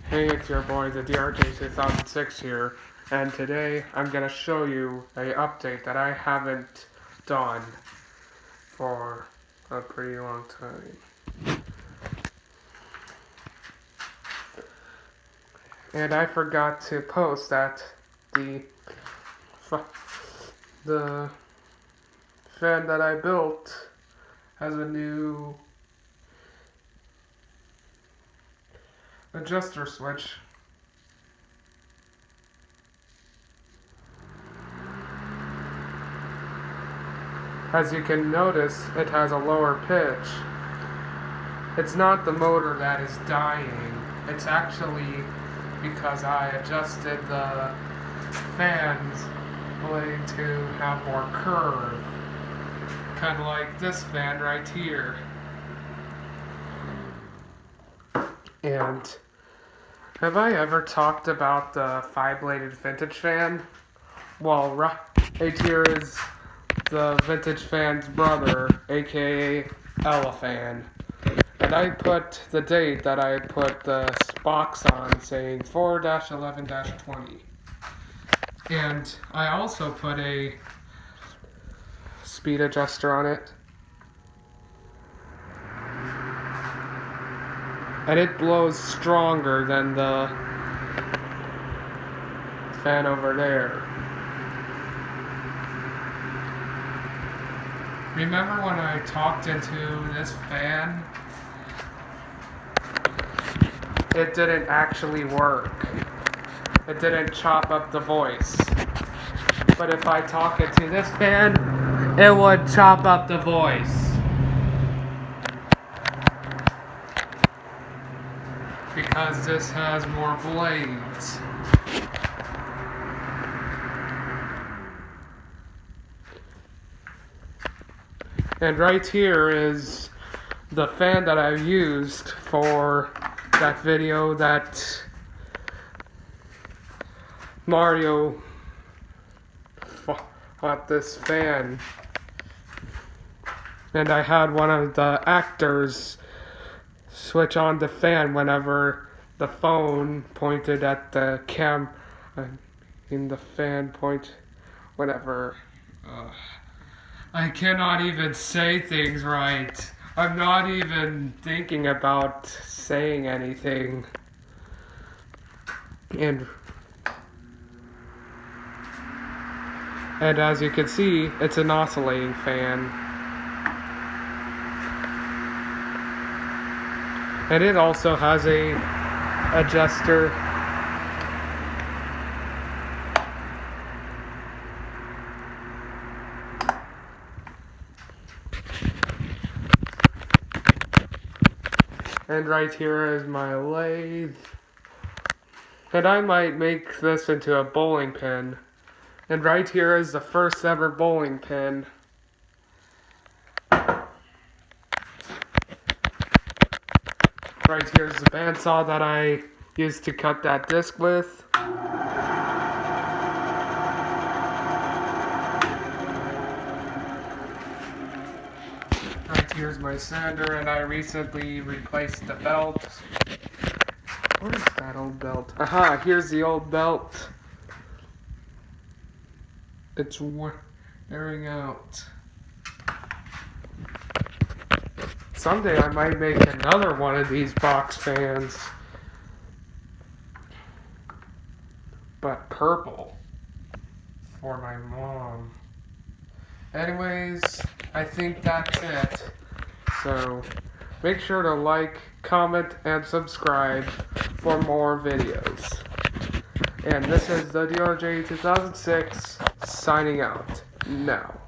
Hey, it's your boy, the DRJ2006 here, and today I'm gonna show you a update that I haven't done for a pretty long time. And I forgot to post that the fan that I built has a new adjuster switch. As you can notice, it has a lower pitch. It's not the motor that is dying. It's actually because I adjusted the fan's blade to have more curve. Kind of like this fan right here. And have I ever talked about the 5-bladed vintage fan? Well, right here is the vintage fan's brother, aka Elefan. And I put the date that I put the box on saying 4-11-20. And I also put a speed adjuster on it. And it blows stronger than the fan over there. Remember when I talked into this fan? It didn't actually work. It didn't chop up the voice. But if I talk into this fan, it would chop up the voice. Because this has more blades. And right here is the fan that I used for that video that Mario bought this fan. And I had one of the actors switch on the fan whenever the phone pointed at the cam in the fan point whenever I cannot even say things right. I'm not even thinking about saying anything. And as you can see, it's an oscillating fan. And it also has a adjuster. And right here is my lathe. And I might make this into a bowling pin. And right here is the first ever bowling pin. Right here is the bandsaw that I used to cut that disc with. Right here's my sander, and I recently replaced the belt. Where's that old belt? Aha, here's the old belt. It's wearing out. Someday I might make another one of these box fans. But purple. For my mom. Anyways, I think that's it. So, make sure to like, comment, and subscribe for more videos. And this is the DRJ2006 signing out now.